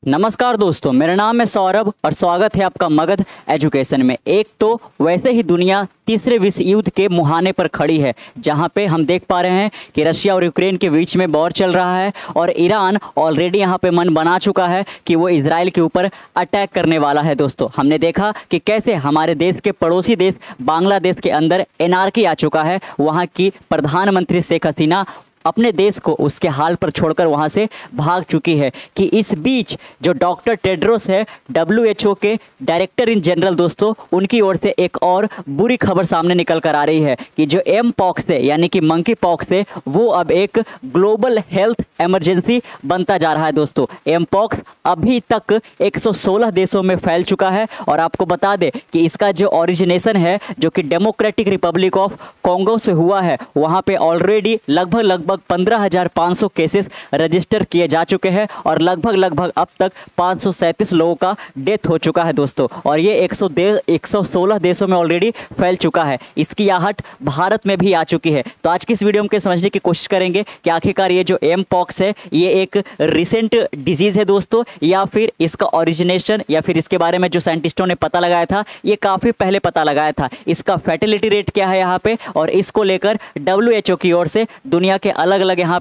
नमस्कार दोस्तों, मेरा नाम है सौरभ और स्वागत है आपका मगध एजुकेशन में। एक तो वैसे ही दुनिया तीसरे विश्व युद्ध के मुहाने पर खड़ी है, जहां पे हम देख पा रहे हैं कि रशिया और यूक्रेन के बीच में वॉर चल रहा है और ईरान ऑलरेडी यहां पे मन बना चुका है कि वो इजराइल के ऊपर अटैक करने वाला है। दोस्तों, हमने देखा कि कैसे हमारे देश के पड़ोसी देश बांग्लादेश के अंदर एनआरकी आ चुका है। वहाँ की प्रधानमंत्री शेख हसीना अपने देश को उसके हाल पर छोड़कर वहां से भाग चुकी है। कि इस बीच जो डॉक्टर टेड्रोस है, WHO के डायरेक्टर इन जनरल, दोस्तों उनकी ओर से एक और बुरी खबर सामने निकल कर आ रही है कि जो एम पॉक्स है यानी कि मंकी पॉक्स है, वो अब एक ग्लोबल हेल्थ इमरजेंसी बनता जा रहा है। दोस्तों, एम पॉक्स अभी तक 116 देशों में फैल चुका है और आपको बता दें कि इसका जो ओरिजिनेशन है जो कि डेमोक्रेटिक रिपब्लिक ऑफ कॉन्गो से हुआ है, वहाँ पे ऑलरेडी लगभग 15,500 केसेस रजिस्टर किए जा चुके हैं और लगभग अब तक 537 लोगों का डेथ हो चुका है। दोस्तों, और ये 116 देशों में ऑलरेडी फैल चुका है। इसकी आहट भारत में भी आ चुकी है। तो आज की इस वीडियो में समझने की कोशिश करेंगे कि आखिरकार ये जो एम पॉक्स है ये एक रिसेंट डिजीज है दोस्तों, या फिर इसका ओरिजिनेशन या फिर इसके बारे में जो साइंटिस्टों ने पता लगाया था ये काफ़ी पहले पता लगाया था। इसका फर्टिलिटी रेट क्या है यहाँ पे, और इसको लेकर WHO की ओर से दुनिया के अलग अलग यहाँ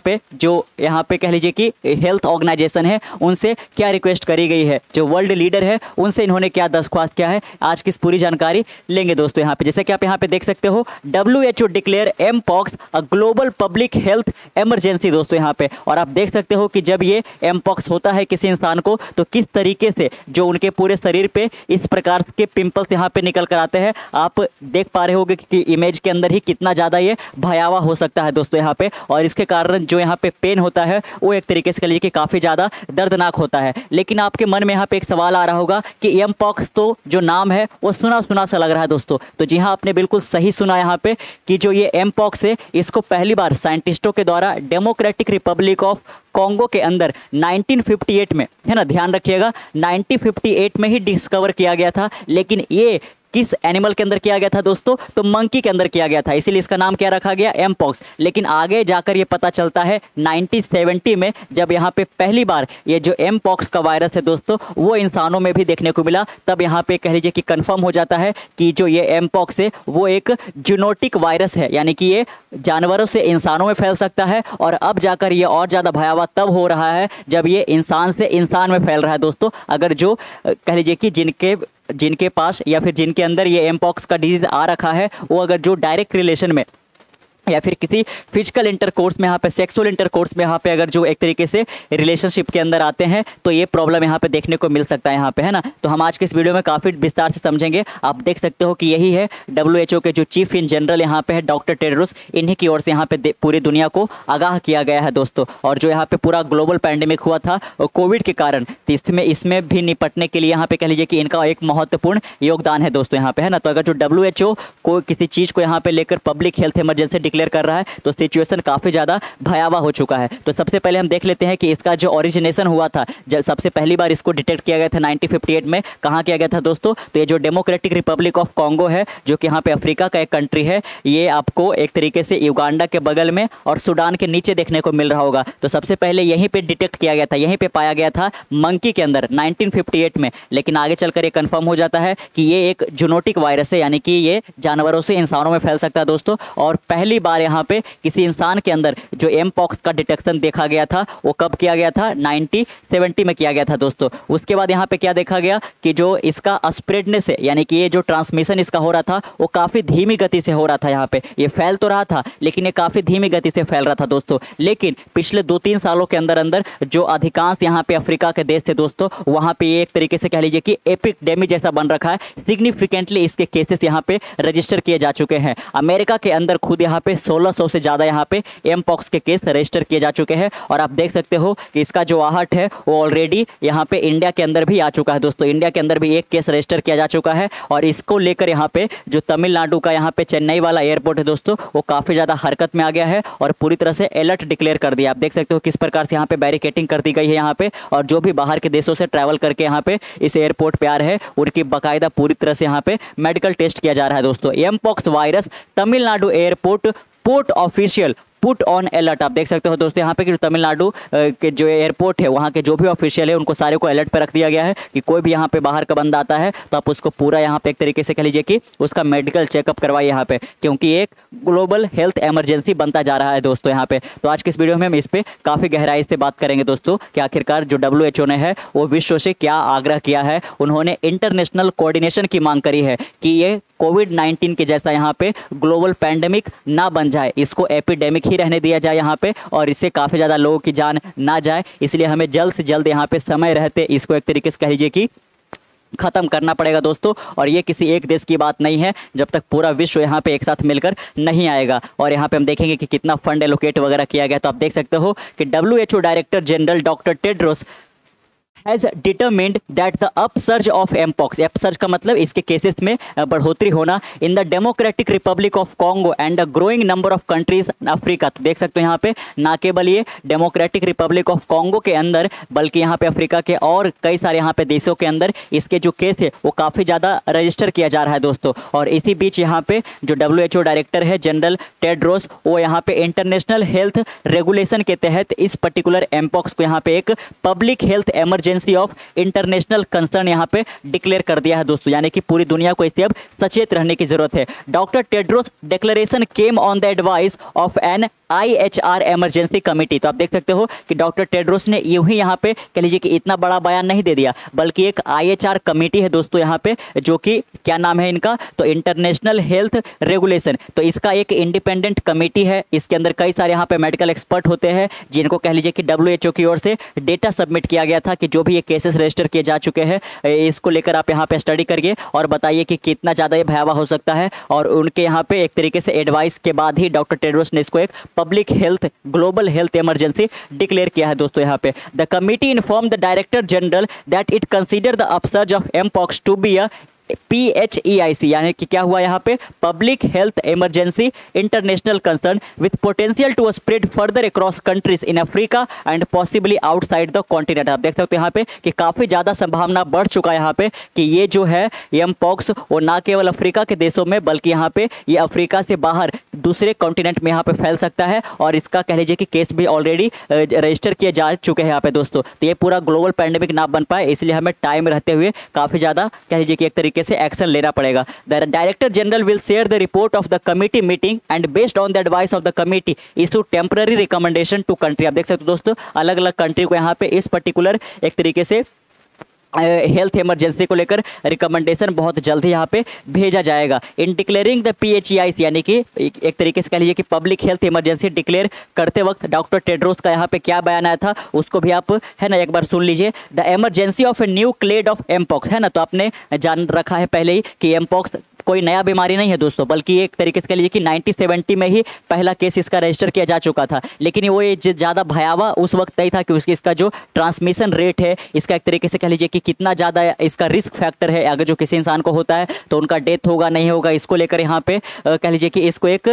पे कह लीजिए कि हेल्थ ऑर्गेनाइजेशन है उनसे क्या रिक्वेस्ट करी गई है, जो वर्ल्ड लीडर है उनसे इन्होंने क्या दरख्वास्त किया है, आज की इस पूरी जानकारी लेंगे दोस्तों। यहाँ पे जैसे कि आप यहाँ पे देख सकते हो, WHO declare mpox a global public health emergency दोस्तों यहाँ पे। और आप देख सकते हो कि जब ये एम पॉक्स होता है किसी इंसान को तो किस तरीके से जो उनके पूरे शरीर पे इस प्रकार के पिंपल्स यहाँ पे निकल कर आते हैं। आप देख पा रहे होंगे कि इमेज के अंदर ही कितना ज़्यादा ये भयावह हो सकता है दोस्तों यहाँ पे। और इसके कारण जो यहाँ पे पेन होता है वो एक तरीके से कह लीजिए कि काफ़ी ज़्यादा दर्दनाक होता है। लेकिन आपके मन में यहाँ पे एक सवाल आ रहा होगा कि एम पॉक्स तो जो नाम है वो सुना सुना सा लग रहा है दोस्तों। तो जी हाँ, आपने बिल्कुल सही सुना यहाँ पे कि जो ये एम पॉक्स है इसको पहली बार साइंटिस्टों के द्वारा डेमोक्रेटिक रिपब्लिक ऑफ कॉन्गो के अंदर 1958 में, है ना, ध्यान रखिएगा, 1958 में ही डिस्कवर किया गया था। लेकिन ये किस एनिमल के अंदर किया गया था दोस्तों, तो मंकी के अंदर किया गया था, इसीलिए इसका नाम क्या रखा गया, एम पॉक्स। लेकिन आगे जाकर ये पता चलता है 1970 में, जब यहाँ पे पहली बार ये जो एम पॉक्स का वायरस है दोस्तों वो इंसानों में भी देखने को मिला। तब यहाँ पे कह लीजिए कि कंफर्म हो जाता है कि जो ये एम पॉक्स है वो एक जूनोटिक वायरस है, यानी कि ये जानवरों से इंसानों में फैल सकता है। और अब जाकर ये और ज़्यादा भयावह तब हो रहा है जब ये इंसान से इंसान में फैल रहा है दोस्तों। अगर जो कह लीजिए कि जिनके पास या फिर जिनके अंदर ये एम पॉक्स का डिजीज आ रखा है, वो अगर जो डायरेक्ट रिलेशन में या फिर किसी फिजिकल इंटरकोर्स में, यहाँ पे सेक्सुअल इंटरकोर्स में यहाँ पे अगर जो एक तरीके से रिलेशनशिप के अंदर आते हैं तो ये प्रॉब्लम यहाँ पे देखने को मिल सकता है यहाँ पे, है ना। तो हम आज के इस वीडियो में काफ़ी विस्तार से समझेंगे। आप देख सकते हो कि यही है WHO के जो चीफ इन जनरल यहाँ पे है डॉक्टर टेड्रोस, इन्हीं की ओर से यहाँ पे पूरी दुनिया को आगाह किया गया है दोस्तों। और जो यहाँ पे पूरा ग्लोबल पैंडेमिक हुआ था कोविड के कारण, तो इसमें भी निपटने के लिए यहाँ पे कह लीजिए कि इनका एक महत्वपूर्ण योगदान है दोस्तों यहाँ पे, है ना। तो अगर जो WHO को किसी चीज़ को यहाँ पे लेकर पब्लिक हेल्थ इमरजेंसी डिक्लेयर कर रहा है तो सिचुएशन काफ़ी ज़्यादा भयावह हो चुका है। तो सबसे पहले हम देख लेते हैं कि इसका जो ओरिजिनेशन हुआ था, जब सबसे पहली बार इसको डिटेक्ट किया गया था 1958 में, कहाँ किया गया था दोस्तों, तो ये जो डेमोक्रेटिक रिपब्लिक ऑफ कॉन्गो है जो कि यहाँ पे अफ्रीका का एक कंट्री है, ये आपको एक तरीके से युगांडा के बगल में और सूडान के नीचे देखने को मिल रहा होगा। तो सबसे पहले यहीं पर डिटेक्ट किया गया था, यहीं पर पाया गया था मंकी के अंदर 1958 में। लेकिन आगे चलकर ये कन्फर्म हो जाता है कि ये एक जूनोटिक वायरस है, यानी कि ये जानवरों से इंसानों में फैल सकता है दोस्तों। और पहली बार यहाँ पे किसी इंसान के अंदर जो एम पॉक्स का डिटेक्शन देखा गया था वो कब किया गया था, 1970 में किया गया था दोस्तों। उसके बाद यहाँ पे क्या देखा गया कि जो इसका स्प्रेडनेस है, यानी कि ये जो ट्रांसमिशन इसका हो रहा था वो काफ़ी धीमी गति से हो रहा था। यहाँ पे ये फैल तो रहा था लेकिन ये काफ़ी धीमी गति से फैल रहा था दोस्तों। लेकिन पिछले 2-3 सालों के अंदर अंदर जो अधिकांश यहाँ पे अफ्रीका के देश थे दोस्तों, वहाँ पे ये एक तरीके से कह लीजिए कि एपिडेमिक जैसा बन रखा है। सिग्निफिकेंटली इसके केसेस यहाँ पे रजिस्टर किए जा चुके हैं। अमेरिका के अंदर खुद यहाँ पे 1600 से ज़्यादा यहाँ पे एम पॉक्स के केस रजिस्टर किए जा चुके हैं। और आप देख सकते हो कि इसका जो आहट है वो ऑलरेडी यहाँ पे इंडिया के अंदर भी आ चुका है दोस्तों। इंडिया के अंदर भी एक केस रजिस्टर किया जा चुका है। और इसको लेकर यहाँ पे जो तमिलनाडु का यहाँ पे चेन्नई वाला एयरपोर्ट है दोस्तों, वो काफ़ी ज़्यादा हरकत में आ गया है और पूरी तरह से अलर्ट डिक्लेयर कर दिया। आप देख सकते हो किस प्रकार से यहाँ पे बैरिकेटिंग कर दी गई है यहाँ पे। और जो भी बाहर के देशों से ट्रैवल करके यहाँ पे इस एयरपोर्ट पे आ रहे हैं उनकी बाकायदा पूरी तरह से यहाँ पे मेडिकल टेस्ट किया जा रहा है दोस्तों। Mpox virus Tamil Nadu airport port official put on alert. आप देख सकते हो दोस्तों यहाँ पे कि जो तमिलनाडु के जो एयरपोर्ट है वहाँ के जो भी ऑफिशियल है उनको सारे को अलर्ट पे रख दिया गया है कि कोई भी यहाँ पे बाहर का बंदा आता है तो आप उसको पूरा यहाँ पे एक तरीके से कह लीजिए कि उसका मेडिकल चेकअप करवाइए यहाँ पे, क्योंकि एक ग्लोबल हेल्थ इमरजेंसी बनता जा रहा है दोस्तों यहाँ पे। तो आज की इस वीडियो में हम इस पे काफ़ी गहराई से बात करेंगे दोस्तों कि आखिरकार जो WHO ने है वो विश्व से क्या आग्रह किया है। उन्होंने इंटरनेशनल कोऑर्डिनेशन की मांग करी है कि ये कोविड-19 के जैसा यहाँ पे ग्लोबल पैंडेमिक ना बन जाए, इसको एपिडेमिक ही रहने दिया जाए यहाँ पे और इससे काफ़ी ज़्यादा लोगों की जान ना जाए। इसलिए हमें जल्द से जल्द यहाँ पे समय रहते इसको एक तरीके से कह लीजिए कि खत्म करना पड़ेगा दोस्तों। और ये किसी एक देश की बात नहीं है जब तक पूरा विश्व यहाँ पे एक साथ मिलकर नहीं आएगा। और यहाँ पे हम देखेंगे कि कितना फंड एलोकेट वगैरह किया गया। तो आप देख सकते हो कि WHO director general doctor Tedros has determined that the upsurge of mpox, upsurge का मतलब इसके केसेस में बढ़ोतरी होना in the Democratic Republic of Congo and a growing number of countries in Africa। तो देख सकते हो यहाँ पे ना केवल ये डेमोक्रेटिक रिपब्लिक ऑफ कॉन्गो के अंदर बल्कि यहाँ पे अफ्रीका के और कई सारे यहाँ पे देशों के अंदर इसके जो केस है वो काफ़ी ज़्यादा रजिस्टर किया जा रहा है दोस्तों। और इसी बीच यहाँ पे जो WHO डायरेक्टर है जनरल टेड्रोस वो यहाँ पे इंटरनेशनल हेल्थ रेगुलेशन के तहत इस पर्टिकुलर एमपॉक्स को यहाँ पे एक public health emergency of international concern यहाँ पे डिक्लेयर कर दिया है दोस्तों, यानी कि पूरी दुनिया को इससे अब सचेत रहने की जरूरत है। Doctor Tedros declaration came on the advice of an IHR emergency committee. तो आप देख सकते हो कि डॉक्टर टेड्रोस ने यूं ही यहाँ पे कह लीजिए कि इतना बड़ा बयान नहीं दे दिया, बल्कि एक IHR कमेटी है दोस्तों यहाँ पे जो कि क्या नाम है इनका, तो इंटरनेशनल हेल्थ रेगुलेशन। तो इसका एक इंडिपेंडेंट कमेटी है, इसके अंदर कई सारे यहाँ पे मेडिकल एक्सपर्ट होते हैं जिनको कह लीजिए कि WHO की ओर से डेटा सबमिट किया गया था कि जो भी ये केसेस रजिस्टर किए जा चुके हैं इसको लेकर आप यहाँ पे स्टडी करिए और बताइए कि कितना ज़्यादा ये भयावह हो सकता है। और उनके यहाँ पे एक तरीके से एडवाइस के बाद ही डॉक्टर टेड्रोस ने इसको एक public health global health emergency declare किया है दोस्तों यहाँ पे। The committee inform the director general that it consider the upsurge of mpox to be a PHEIC, यानी कि क्या हुआ यहाँ पे public health emergency international concern with potential to spread further across countries in Africa and possibly outside the continent. आप देख सकते हो यहाँ पे कि काफ़ी ज़्यादा संभावना बढ़ चुका है यहाँ पे कि ये जो है एमपॉक्स वो ना केवल अफ्रीका के देशों में बल्कि यहाँ पे ये अफ्रीका से बाहर दूसरे कॉन्टिनेंट में यहाँ पे फैल सकता है। और इसका कह लीजिए कि केस भी ऑलरेडी रजिस्टर किए जा चुके हैं यहाँ पे दोस्तों। तो ये पूरा ग्लोबल पैंडेमिक ना बन पाए इसलिए हमें टाइम रहते हुए काफ़ी ज़्यादा कह लीजिए कि एक तरीके से एक्शन लेना पड़ेगा। The director general will share the report of the committee meeting and based on the advice of the committee issue temporary recommendation to country. आप देख सकते हो दोस्तों अलग अलग कंट्री को यहाँ पे इस पर्टिकुलर एक तरीके से हेल्थ इमरजेंसी को लेकर रिकमेंडेशन बहुत जल्द ही यहाँ पे भेजा जाएगा। इन डिक्लेयरिंग द PHEIC, यानी कि एक तरीके से कह लीजिए कि पब्लिक हेल्थ इमरजेंसी डिक्लेयर करते वक्त डॉक्टर टेड्रोस का यहाँ पे क्या बयान आया था उसको भी आप है ना एक बार सुन लीजिए। The emergency of a new clade of mpox, है ना, तो आपने जान रखा है पहले ही कि एमपॉक्स कोई नया बीमारी नहीं है दोस्तों, बल्कि एक तरीके से कह लीजिए कि 1970 में ही पहला केस इसका रजिस्टर किया जा चुका था। लेकिन वो ये ज़्यादा भयावह उस वक्त नहीं था कि इसका जो ट्रांसमिशन रेट है इसका एक तरीके से कह लीजिए कि कितना ज़्यादा इसका रिस्क फैक्टर है, अगर जो किसी इंसान को होता है तो उनका डेथ होगा नहीं होगा, इसको लेकर यहाँ पे कह लीजिए कि इसको एक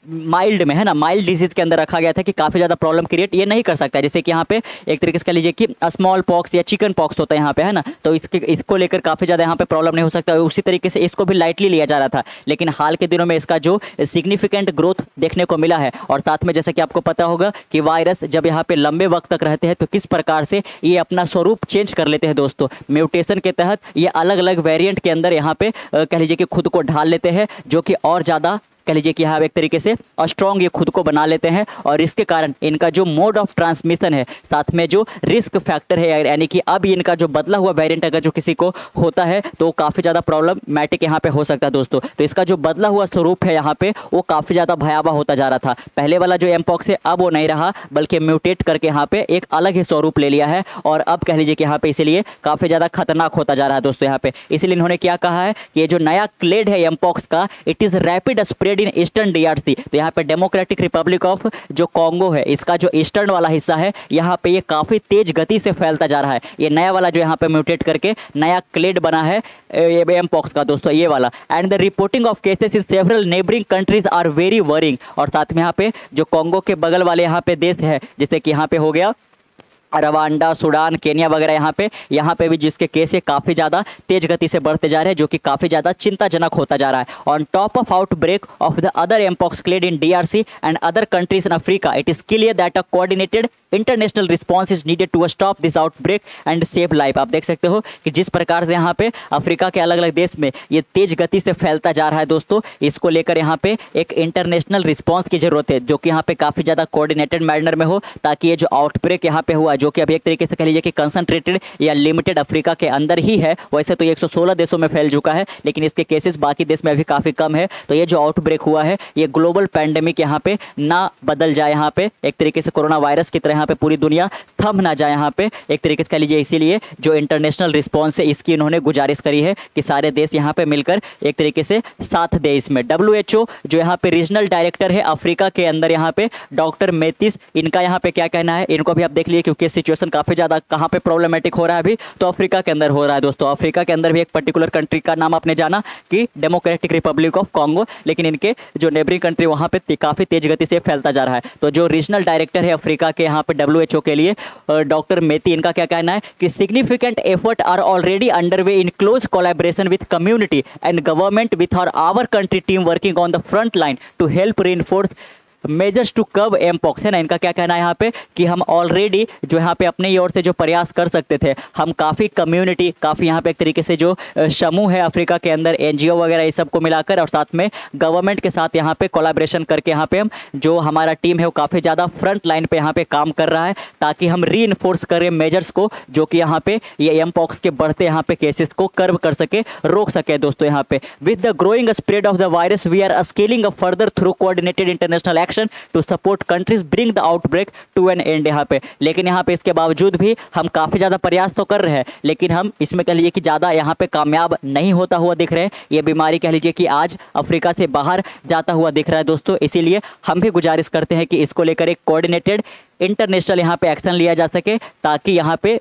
माइल्ड में, है ना, माइल्ड डिजीज़ के अंदर रखा गया था कि काफ़ी ज़्यादा प्रॉब्लम क्रिएट ये नहीं कर सकता है। जैसे कि यहाँ पे एक तरीके से कह लीजिए कि स्मॉल पॉक्स या चिकन पॉक्स होता है यहाँ पे, है ना, तो इसको लेकर काफ़ी ज़्यादा यहाँ पे प्रॉब्लम नहीं हो सकता। उसी तरीके से इसको लाइटली लिया जा रहा था, लेकिन हाल के दिनों में इसका जो सिग्निफिकेंट ग्रोथ देखने को मिला है और साथ में जैसा कि आपको पता होगा कि वायरस जब यहाँ पे लंबे वक्त तक रहते हैं तो किस प्रकार से ये अपना स्वरूप चेंज कर लेते हैं दोस्तों। म्यूटेशन के तहत ये अलग अलग वेरिएंट के अंदर यहाँ पे कह लीजिए कि खुद को ढाल लेते हैं जो कि और ज़्यादा कह लीजिए कि यहाँ एक तरीके से स्ट्रॉन्ग ये खुद को बना लेते हैं और इसके कारण इनका जो मोड ऑफ ट्रांसमिशन है साथ में जो रिस्क फैक्टर है, यानी कि अब इनका जो बदला हुआ वेरिएंट अगर जो किसी को होता है तो काफ़ी ज़्यादा प्रॉब्लमैटिक यहाँ पे हो सकता है दोस्तों। तो इसका जो बदला हुआ स्वरूप है यहाँ पे वो काफ़ी ज़्यादा भयावह होता जा रहा था। पहले वाला जो एमपॉक्स है अब वो नहीं रहा, बल्कि म्यूटेट करके यहाँ पे एक अलग ही स्वरूप ले लिया है और अब कह लीजिए कि यहाँ पे इसीलिए काफ़ी ज़्यादा खतरनाक होता जा रहा है दोस्तों यहाँ पे। इसीलिए इन्होंने क्या कहा है कि ये जो नया क्लेड है एमपॉक्स का, it is rapid spread in eastern DRC। तो यहाँ पे डेमोक्रेटिक रिपब्लिक ऑफ जो कॉन्गो है इसका जो ईस्टर्न वाला हिस्सा है यहाँ पे ये काफ़ी तेज गति से फैलता जा रहा है। ये नया वाला जो यहाँ पे म्यूटेट करके नया क्लेड बना है एमपॉक्स का दोस्तों, ये वाला। And the reporting of cases in several neighbouring countries are very worrying. और साथ में यहाँ पे जो कॉन्गो के बगल वाले यहाँ पे देश है, जैसे कि यहाँ पे हो गया रवांडा, सूडान, केनिया वगैरह यहाँ पे भी जिसके केस है काफ़ी ज़्यादा तेज गति से बढ़ते जा रहे हैं, जो कि काफ़ी ज़्यादा चिंताजनक होता जा रहा है। On top of outbreak of the other mpox clade in DRC and other countries in Africa, it is clear that a coordinated international response is needed to stop this outbreak and save life. आप देख सकते हो कि जिस प्रकार से यहाँ पे अफ्रीका के अलग अलग देश में ये तेज गति से फैलता जा रहा है दोस्तों, इसको लेकर यहाँ पे एक इंटरनेशनल रिस्पॉन्स की जरूरत है, जो कि यहाँ पे काफ़ी ज़्यादा कोऑर्डिनेटेड मैनर में हो, ताकि ये जो आउटब्रेक यहाँ पे हुआ, जो कि अभी एक तरीके से कह लीजिए कि कंसंट्रेटेड या लिमिटेड अफ्रीका के अंदर ही है, वैसे तो ये 116 देशों में फैल चुका है, लेकिन इसके केसेस बाकी देश में अभी काफ़ी कम है। तो ये जो आउटब्रेक हुआ है ये ग्लोबल पैंडेमिक यहाँ पे ना बदल जाए, यहाँ पे एक तरीके से कोरोना वायरस की तरह यहाँ पे पूरी दुनिया थम ना जाए यहाँ पे एक तरीके से कह लीजिए। इसीलिए जो इंटरनेशनल रिस्पॉन्स है इसकी इन्होंने गुजारिश करी है कि सारे देश यहाँ पे मिलकर एक तरीके से साथ दे इसमें। WHO जो यहाँ पे रीजनल डायरेक्टर है अफ्रीका के अंदर यहाँ पे डॉक्टर मेथिस, इनका यहाँ पे क्या कहना है, इनको भी आप देख लीजिए, क्योंकि सिचुएशन काफ़ी ज़्यादा कहाँ पे प्रॉब्लमेटिक हो रहा है अभी, तो अफ्रीका के अंदर हो रहा है दोस्तों। अफ्रीका के अंदर भी एक पर्टिकुलर कंट्री का नाम आपने जाना कि डेमोक्रेटिक रिपब्लिक ऑफ कॉन्गो, लेकिन इनके जो नेबरिंग कंट्री वहाँ पे काफ़ी तेज गति से फैलता जा रहा है। तो जो रीजनल डायरेक्टर है अफ्रीका के यहाँ पे WHO के लिए डॉक्टर मेथी, इनका क्या कहना है कि significant effort are already underway in close collaboration with community and government with our country team working on the front line to help reinforce measures to curb mpox, है ना। इनका क्या कहना है यहाँ पे कि हम ऑलरेडी जो यहाँ पे अपने ओर से जो प्रयास कर सकते थे, हम काफ़ी कम्युनिटी, काफ़ी यहाँ पे एक तरीके से जो समूह है अफ्रीका के अंदर, NGO वगैरह ये सब को मिलाकर और साथ में गवर्नमेंट के साथ यहाँ पे कोलैबोरेशन करके यहाँ पे हम जो हमारा टीम है वो काफ़ी ज़्यादा फ्रंट लाइन पे यहाँ पे काम कर रहा है, ताकि हम रीइंफोर्स करें मेजर्स को, जो कि यहाँ पे ये एमपॉक्स के बढ़ते यहाँ पे केसेस को कर्ब कर सके, रोक सके दोस्तों। यहाँ पे with the growing spread of the virus we are scaling up further through coordinated international to support countries bring the outbreak to an end यहाँ पे। लेकिन यहाँ पे इसके बावजूद भी हम काफ़ी ज़्यादा प्रयास तो कर रहे हैं, लेकिन हम इसमें कह लीजिए कि ज़्यादा यहाँ पे कामयाब नहीं होता हुआ दिख रहे हैं। ये बीमारी कह लीजिए कि आज अफ्रीका से बाहर जाता हुआ दिख रहा है दोस्तों। इसीलिए हम भी गुजारिश करते हैं कि इसको लेकर एक कोऑर्डिनेटेड इंटरनेशनल यहाँ पे एक्शन लिया जा सके, ताकि यहाँ पे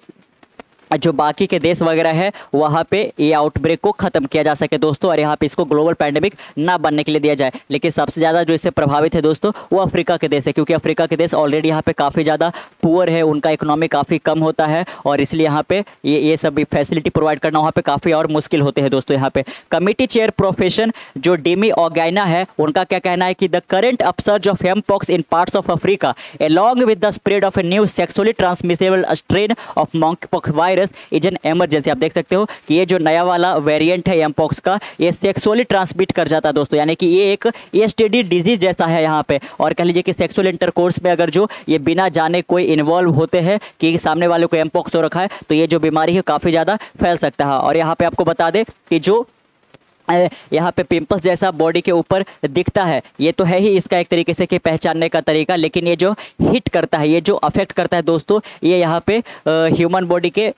जो बाकी के देश वगैरह है वहाँ पे ये आउटब्रेक को ख़त्म किया जा सके दोस्तों, और यहाँ पे इसको ग्लोबल पैंडेमिक ना बनने के लिए दिया जाए। लेकिन सबसे ज़्यादा जो इससे प्रभावित है दोस्तों वो अफ्रीका के देश है, क्योंकि अफ्रीका के देश ऑलरेडी यहाँ पे काफ़ी ज़्यादा पुअर है, उनका इकोनॉमी काफ़ी कम होता है, और इसलिए यहाँ पे ये सब फैसिलिटी प्रोवाइड करना वहाँ पे काफ़ी और मुश्किल होते हैं दोस्तों। यहाँ पे कमिटी चेयर प्रोफेशन जो डेमी ऑगैना है, उनका क्या कहना है कि the current upsurge of mpox in parts of Africa along with the spread of a new sexually transmissible strain of monkeypox virus is an emergency. आप देख सकते हो कि ये जो नया वाला वेरिएंट है एमपॉक्स का, ये सेक्सुअली ट्रांसमिट कर जाता है दोस्तों, यानी कि ये एक एसटीडी डिजीज जैसा है यहाँ पे। और कह लीजिए कि सेक्सुअल इंटरकोर्स में अगर जो ये बिना जाने कोई इन्वॉल्व होते हैं कि सामने वाले को एमपॉक्स हो रखा है, तो ये जो बीमारी है काफ़ी ज़्यादा फैल सकता है। और यहाँ पे आपको बता दें कि जो यहाँ पे पिंपल्स जैसा बॉडी के ऊपर दिखता है, ये तो है ही इसका एक तरीके से कि पहचानने का तरीका, लेकिन ये जो हिट करता है, ये जो अफेक्ट करता है दोस्तों, ये यहाँ पे ह्यूमन बॉडी के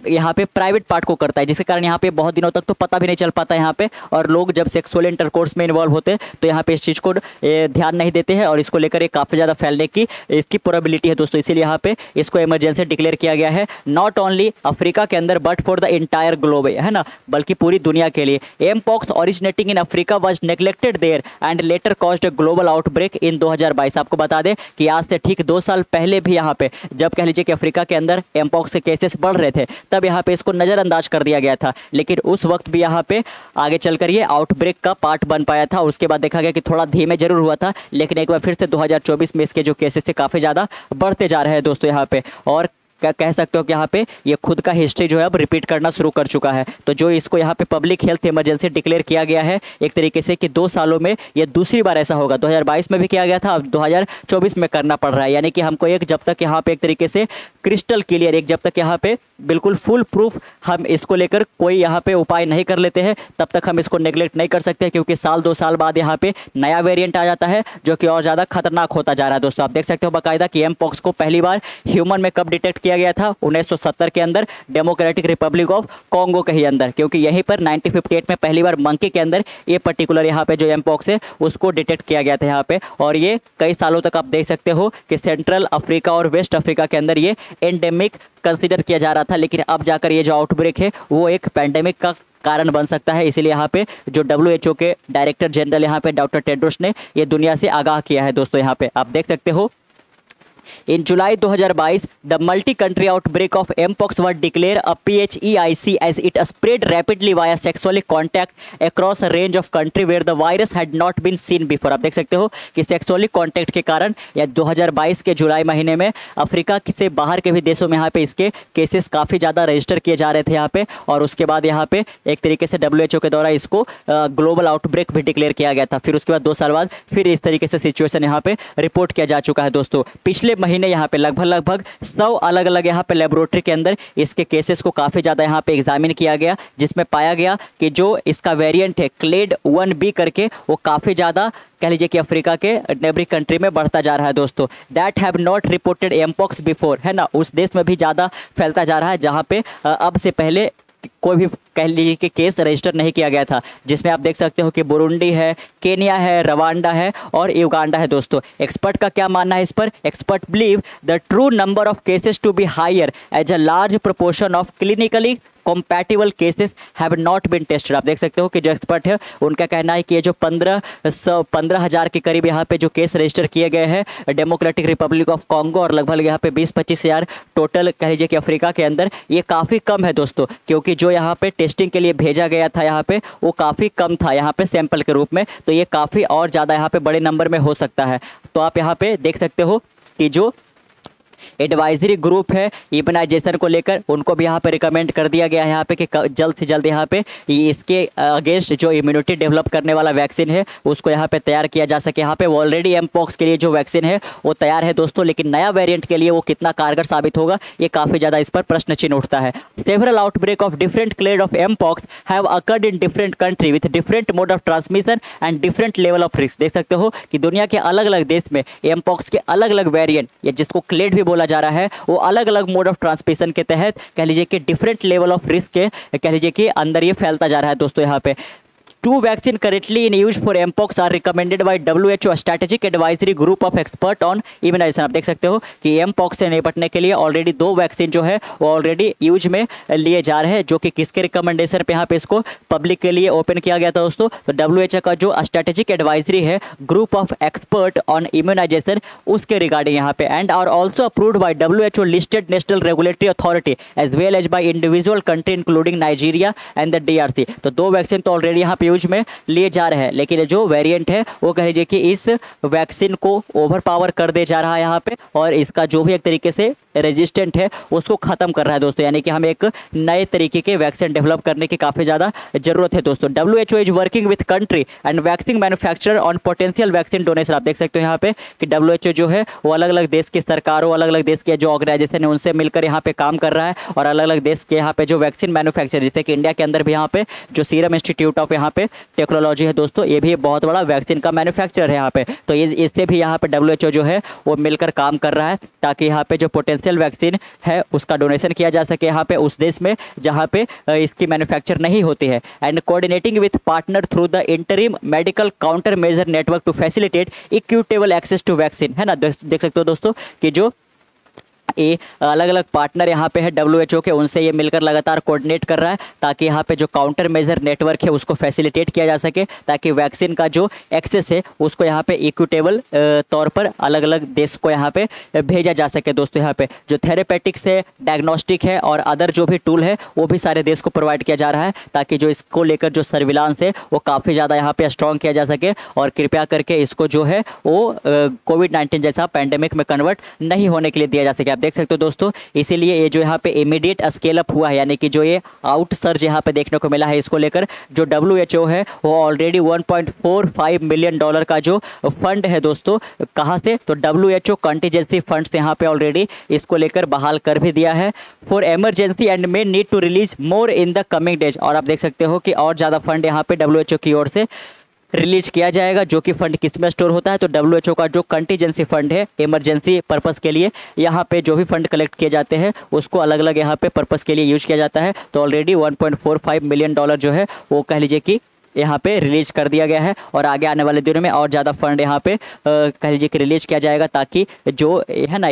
यहाँ पे प्राइवेट पार्ट को करता है, जिसके कारण यहाँ पे बहुत दिनों तक तो पता भी नहीं चल पाता यहाँ पे। और लोग जब सेक्सुअल इंटरकोर्स में इन्वॉल्व होते हैं तो यहाँ पे इस चीज़ को ध्यान नहीं देते हैं, और इसको लेकर काफ़ी ज़्यादा फैलने की इसकी प्रोबेबिलिटी है दोस्तों। इसीलिए यहाँ पे इसको इमरजेंसी डिक्लेयर किया गया है, नॉट ओनली अफ्रीका के अंदर but for the entire globe, है ना, बल्कि पूरी दुनिया के लिए। Mpox originating in Africa was neglected there and later caused a global outbreak in 2022। आपको बता दें कि आज से ठीक 2 साल पहले भी यहाँ पे जब कह लीजिए कि अफ्रीका के अंदर एमपॉक्स के केसेस बढ़ रहे थे, तब यहाँ पे इसको नज़रअंदाज कर दिया गया था, लेकिन उस वक्त भी यहाँ पे आगे चलकर ये आउटब्रेक का पार्ट बन पाया था। उसके बाद देखा गया कि थोड़ा धीमे जरूर हुआ था, लेकिन एक बार फिर से 2024 में इसके जो केसेस थे काफ़ी ज़्यादा बढ़ते जा रहे हैं दोस्तों यहाँ पे। और क्या कह सकते हो कि यहाँ पे ये खुद का हिस्ट्री जो है अब रिपीट करना शुरू कर चुका है। तो जो इसको यहाँ पे पब्लिक हेल्थ इमरजेंसी डिक्लेयर किया गया है एक तरीके से कि 2 सालों में ये दूसरी बार ऐसा होगा। 2022 में भी किया गया था, अब 2024 में करना पड़ रहा है। यानी कि हमको जब तक यहाँ पे एक तरीके से क्रिस्टल क्लियर, जब तक यहाँ पे बिल्कुल फुल प्रूफ हम इसको लेकर कोई यहाँ पे उपाय नहीं कर लेते हैं, तब तक हम इसको नेग्लेक्ट नहीं कर सकते, क्योंकि साल 2 साल बाद यहाँ पे नया वेरिएंट आ जाता है जो कि और ज़्यादा खतरनाक होता जा रहा है दोस्तों। आप देख सकते हो बाकायदा कि एमपॉक्स को पहली बार ह्यूमन में कब डिटेक्ट किया गया था, 1970 के अंदर डेमोक्रेटिक रिपब्लिक ऑफ कॉन्गो के ही अंदर, क्योंकि यहीं पर 1958 में पहली बार मंकी के अंदर ये पर्टिकुलर यहाँ पे जो एमपॉक्स है उसको डिटेक्ट किया गया था यहाँ पे। और ये कई सालों तक आप देख सकते हो कि सेंट्रल अफ्रीका और वेस्ट अफ्रीका के अंदर ये एंडेमिक कंसिडर किया जा रहा था, लेकिन अब जाकर ये जो आउटब्रेक है वो एक पैंडेमिक का कारण बन सकता है। इसीलिए यहाँ पे जो WHO के डायरेक्टर जनरल यहाँ पे डॉक्टर टेड्रोस ने ये दुनिया से आगाह किया है दोस्तों। यहाँ पे आप देख सकते हो In July 2022, the multi-country outbreak of mpox was declared a PHEIC as it spread rapidly via sexually contact across a range of country where the virus had not been seen before। आप देख सकते हो कि sexually contact के कारण या 2022 के जुलाई महीने में अफ्रीका से बाहर के भी देशों में यहाँ पे इसके केसेस काफ़ी ज़्यादा रजिस्टर किए जा रहे थे यहाँ पे, और उसके बाद यहाँ पे एक तरीके से WHO के द्वारा इसको ग्लोबल आउटब्रेक भी डिक्लेयर किया गया था। फिर उसके बाद 2 साल बाद फिर इस तरीके से सिचुएशन यहाँ पे रिपोर्ट किया जा चुका है दोस्तों। पिछले महीने यहाँ पे लगभग 100 अलग अलग यहाँ पे लेबोरेटरी के अंदर इसके केसेस को काफ़ी ज़्यादा यहाँ पे एग्जामिन किया गया, जिसमें पाया गया कि जो इसका वेरिएंट है क्लेड 1B करके वो काफ़ी ज़्यादा कह लीजिए कि अफ्रीका के नेबरी कंट्री में बढ़ता जा रहा है दोस्तों। That have not reported mpox before, है ना, उस देश में भी ज़्यादा फैलता जा रहा है जहाँ पे अब से पहले कोई भी कह लीजिए कि केस रजिस्टर नहीं किया गया था, जिसमें आप देख सकते हो कि बुरुंडी है, केनिया है, रवांडा है और युगांडा है दोस्तों। एक्सपर्ट का क्या मानना है इस पर? Expert believe the true number of cases to be higher as a large proportion of clinically compatible cases have not been tested। आप देख सकते हो कि जो एक्सपर्ट है उनका कहना है कि ये जो 15,000 के करीब यहाँ पे जो केस रजिस्टर किए गए हैं डेमोक्रेटिक रिपब्लिक ऑफ कॉन्गो और लगभग यहाँ पे 20-25 हज़ार टोटल कह लीजिए कि अफ्रीका के अंदर, ये काफ़ी कम है दोस्तों, क्योंकि जो यहाँ पे टेस्टिंग के लिए भेजा गया था यहाँ पे वो काफ़ी कम था यहाँ पे सैंपल के रूप में, तो ये काफ़ी और ज़्यादा यहाँ पे बड़े नंबर में हो सकता है। तो आप यहाँ पे देख सकते हो कि जो एडवाइजरी ग्रुप है इम्यूनाइजेशन को लेकर, उनको भी यहाँ पे रिकमेंड कर दिया गया है यहाँ पे कि जल्द से जल्द यहाँ पे इसके अगेंस्ट जो इम्यूनिटी डेवलप करने वाला वैक्सीन है उसको यहाँ पे तैयार किया जा सके। यहाँ पे ऑलरेडी एमपॉक्स के लिए जो वैक्सीन है वो तैयार है दोस्तों, लेकिन नया वेरिएंट के लिए वो कितना कारगर साबित होगा ये काफ़ी ज़्यादा इस पर प्रश्न चिन्ह उठता है। Several outbreak of different clade of mpox have occurred in different country with different mode of transmission and different level of risk. देख सकते हो कि दुनिया के अलग अलग देश में एमपॉक्स के अलग अलग वेरिएंट या जिसको क्लेड भी बोला जा रहा है वो अलग अलग मोड ऑफ ट्रांसमिशन के तहत कह लीजिए कि डिफरेंट लेवल ऑफ रिस्क के कह लीजिए कि अंदर ये फैलता जा रहा है दोस्तों। यहाँ पे 2 vaccine currently in use for mpox are recommended by WHO strategic advisory group of expert on immunization। आप देख सकते हो कि mpox से निपटने के लिए ऑलरेडी 2 वैक्सीन जो है वो ऑलरेडी यूज में लिए जा रहे हैं, जो कि किसके रिकमेंडेशन पे यहाँ पे इसको पब्लिक के लिए ओपन किया गया था दोस्तों। तो WHO का जो स्ट्रेटेजिक एडवाइजरी है group of expert on immunization उसके रिगार्डिंग यहाँ पे and are also approved by WHO listed national regulatory authority as well as by individual country including Nigeria and the DRC। तो 2 वैक्सीन तो already यहाँ पे use में लिए जा रहे हैं, लेकिन जो वेरिएंट है वो कह लीजिए कि इस वैक्सीन को ओवर पावर कर दे जा रहा है यहाँ पे, और इसका जो भी एक तरीके से रेजिस्टेंट है उसको खत्म कर रहा है दोस्तों। यानी कि हमें एक नए तरीके के वैक्सीन डेवलप करने की काफ़ी ज़्यादा जरूरत है दोस्तों। WHO is working with country and vaccine manufacturer on potential vaccine donation. आप देख सकते हो यहाँ पे कि WHO जो है वो अलग अलग देश की सरकारों, अलग अलग देश के जो ऑर्गेनाइजेशन है उनसे मिलकर यहाँ पे काम कर रहा है, और अलग अलग देश के यहाँ पे जो वैक्सीन मैन्युफैक्चर, जैसे कि इंडिया के अंदर भी यहाँ पे जो सीरम इंस्टीट्यूट ऑफ यहाँ पे टेक्नोलॉजी है दोस्तों, ये भी बहुत बड़ा वैक्सीन का मैन्युफैक्चरर है यहाँ पे। तो ये इससे भी यहाँ पे WHO जो है वो मिलकर काम कर रहा है ताकि यहाँ पे जो पोटेंशियल वैक्सीन है उसका डोनेशन किया जा सके यहाँ पे उस देश में जहाँ पे इसकी मैन्युफैक्चर नहीं होती है। And coordinating with partner through the interim medical counter measure network to facilitate equitable access to vaccine, है ना। देख सकते हो दोस्तों कि जो ये अलग अलग पार्टनर यहाँ पे है WHO के, उनसे ये मिलकर लगातार कोऑर्डिनेट कर रहा है ताकि यहाँ पे जो काउंटर मेजर नेटवर्क है उसको फैसिलिटेट किया जा सके, ताकि वैक्सीन का जो एक्सेस है उसको यहाँ पे इक्विटेबल तौर पर अलग अलग देश को यहाँ पे भेजा जा सके दोस्तों। यहाँ पे जो थेरेपेटिक्स है, डायग्नोस्टिक है और अदर जो भी टूल है वो भी सारे देश को प्रोवाइड किया जा रहा है, ताकि जो इसको लेकर जो सर्विलांस है वो काफ़ी ज़्यादा यहाँ पे स्ट्रॉन्ग किया जा सके, और कृपया करके इसको जो है वो कोविड-19 जैसा पैंडेमिक में कन्वर्ट नहीं होने के लिए दिया जा सके। आप देख सकते हो दोस्तों, इसीलिए ये जो यहाँ पे इमीडिएट स्केल अप हुआ है, यानी कि जो ये आउट सर्ज यहाँ पे देखने को मिला है, इसको लेकर जो WHO है वो ऑलरेडी $1.45 मिलियन का जो फंड है दोस्तों, कहाँ से, तो WHO कंटीजेंसी फंड से यहाँ पे ऑलरेडी इसको लेकर बहाल कर भी दिया है for emergency and may need to release more in the coming days. और आप देख सकते हो कि और ज़्यादा फंड यहाँ पे WHO की ओर से रिलीज किया जाएगा, जो कि फंड किस में स्टोर होता है, तो WHO का जो कंटीजेंसी फंड है इमरजेंसी पर्पस के लिए, यहाँ पे जो भी फंड कलेक्ट किए जाते हैं उसको अलग अलग यहाँ पे पर्पस के लिए यूज किया जाता है। तो ऑलरेडी $1.45 मिलियन जो है वो कह लीजिए कि यहाँ पे रिलीज कर दिया गया है और आगे आने वाले दिनों में और ज़्यादा फंड यहाँ पे कह लीजिए कि रिलीज किया जाएगा, ताकि जो है ना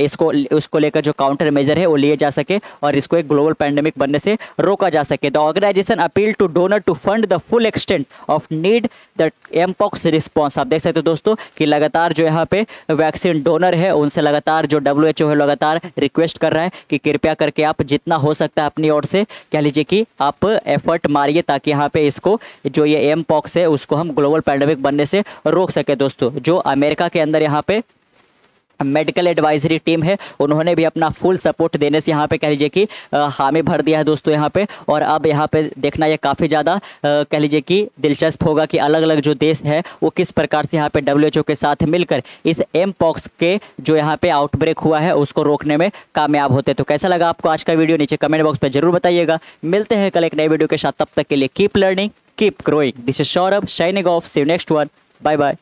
उसको लेकर जो काउंटर मेजर है वो लिए जा सके और इसको एक ग्लोबल पैंडेमिक बनने से रोका जा सके। The organisation appeal to donor to fund the full extent of need the mpox response. आप देख सकते हो दोस्तों कि लगातार जो यहाँ पे वैक्सीन डोनर है उनसे लगातार जो WHO है लगातार रिक्वेस्ट कर रहा है कि कृपया करके आप जितना हो सकता है अपनी ओर से कह लीजिए कि आप एफर्ट मारिए, ताकि यहाँ पे इसको जो ये एमपॉक्स है उसको हम ग्लोबल पैंडेमिक बनने से रोक सके। दोस्तों जो अमेरिका के अंदर यहाँ पे मेडिकल एडवाइजरी टीम है उन्होंने भी अपना फुल सपोर्ट देने से यहाँ पे कह लीजिए कि हामी भर दिया है दोस्तों यहाँ पे। और अब यहाँ पे देखना ये काफ़ी ज़्यादा कह लीजिए कि दिलचस्प होगा कि अलग अलग जो देश है वो किस प्रकार से यहाँ पे WHO के साथ मिलकर इस एमपॉक्स के जो यहाँ पे आउटब्रेक हुआ है उसको रोकने में कामयाब होते। तो कैसा लगा आपको आज का वीडियो नीचे कमेंट बॉक्स पर जरूर बताइएगा। मिलते हैं कल एक नए वीडियो के साथ, तब तक के लिए keep learning keep growing. This is Saurabh signing off, see you next one, bye bye.